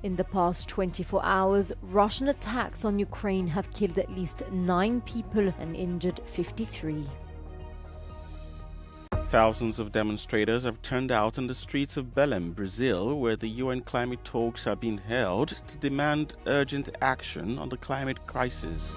In the past 24 hours, Russian attacks on Ukraine have killed at least 9 people and injured 53. Thousands of demonstrators have turned out in the streets of Belém, Brazil, where the UN climate talks are being held to demand urgent action on the climate crisis.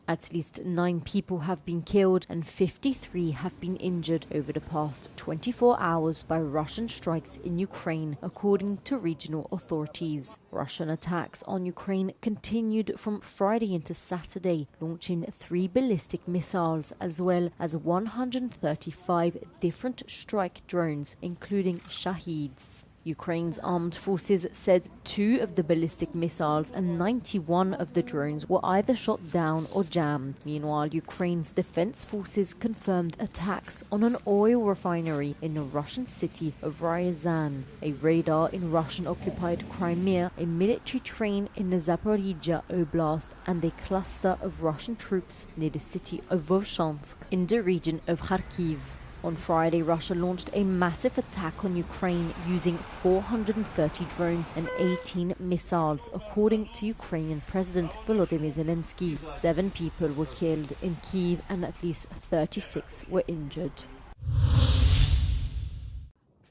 At least 9 people have been killed and 53 have been injured over the past 24 hours by Russian strikes in Ukraine, according to regional authorities. Russian attacks on Ukraine continued from Friday into Saturday, launching 3 ballistic missiles as well as 135 different strike drones, including Shaheeds. Ukraine's armed forces said 2 of the ballistic missiles and 91 of the drones were either shot down or jammed. Meanwhile, Ukraine's defense forces confirmed attacks on an oil refinery in the Russian city of Ryazan, a radar in Russian-occupied Crimea, a military train in the Zaporizhia Oblast, and a cluster of Russian troops near the city of Vovchansk in the region of Kharkiv. On Friday, Russia launched a massive attack on Ukraine using 430 drones and 18 missiles, according to Ukrainian President Volodymyr Zelensky. 7 people were killed in Kyiv and at least 36 were injured.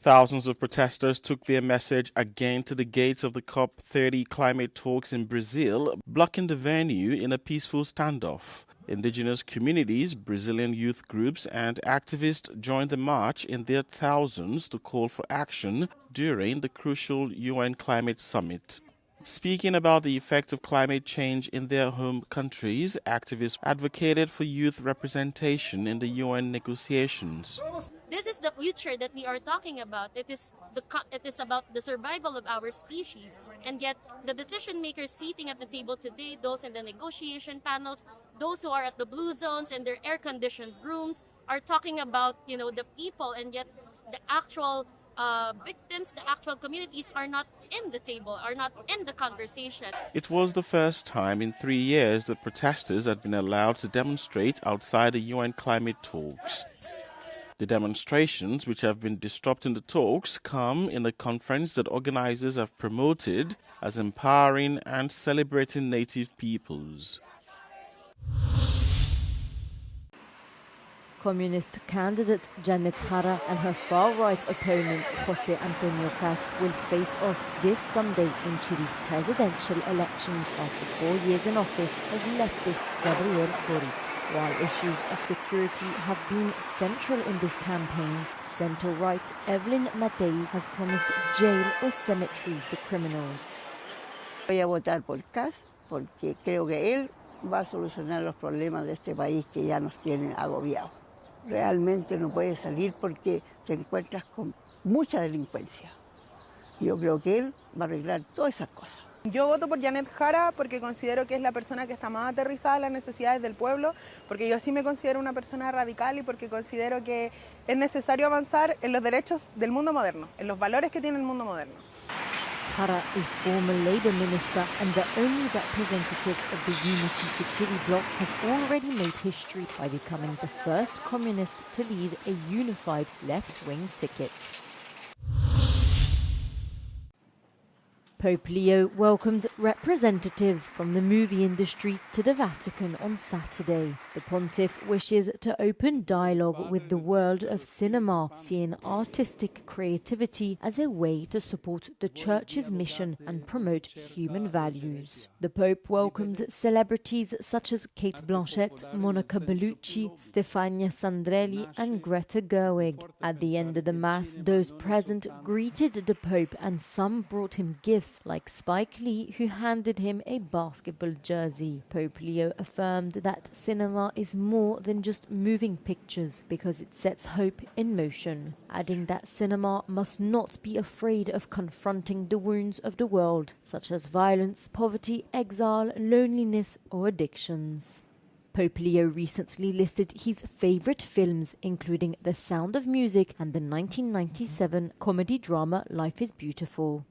Thousands of protesters took their message again to the gates of the COP30 climate talks in Brazil, blocking the venue in a peaceful standoff. Indigenous communities, Brazilian youth groups, and activists joined the march in their thousands to call for action during the crucial UN Climate Summit. Speaking about the effects of climate change in their home countries, activists advocated for youth representation in the UN negotiations. This is the future that we are talking about. It is about the survival of our species, and yet the decision makers sitting at the table today, those in the negotiation panels, those who are at the blue zones and their air-conditioned rooms, are talking about the people, and yet the actual victims, the actual communities are not in the table, are not in the conversation. It was the first time in 3 years that protesters had been allowed to demonstrate outside the UN climate talks. The demonstrations, which have been disrupting the talks, come in a conference that organizers have promoted as empowering and celebrating native peoples. Communist candidate Janet Jara and her far-right opponent José Antonio Cast will face off this Sunday in Chile's presidential elections after 4 years in office of leftist Gabriel Boric. While issues of security have been central in this campaign, center-right Evelyn Matei has promised jail or cemetery for criminals. Voy a votar por Cast porque creo que él va a solucionar los problemas de este país que ya nos tienen agobiados. Realmente no puede salir porque te encuentras con mucha delincuencia. Yo creo que él va a arreglar todas esas cosas. Yo voto por Janet Jara porque considero que es la persona que está más aterrizada en las necesidades del pueblo, porque yo sí me considero una persona radical y porque considero que es necesario avanzar en los derechos del mundo moderno, en los valores que tiene el mundo moderno. Jara, a former Labour minister and the only representative of the Unity for Chile bloc, has already made history by becoming the first communist to lead a unified left-wing ticket. Pope Leo welcomed representatives from the movie industry to the Vatican on Saturday. The pontiff wishes to open dialogue with the world of cinema, seeing artistic creativity as a way to support the Church's mission and promote human values. The Pope welcomed celebrities such as Kate Blanchett, Monica Bellucci, Stefania Sandrelli and Greta Gerwig. At the end of the Mass, those present greeted the Pope and some brought him gifts like Spike Lee, who handed him a basketball jersey. Pope Leo affirmed that cinema is more than just moving pictures because it sets hope in motion, adding that cinema must not be afraid of confronting the wounds of the world, such as violence, poverty, exile, loneliness, or addictions. Pope Leo recently listed his favorite films, including The Sound of Music and the 1997 comedy drama Life is Beautiful.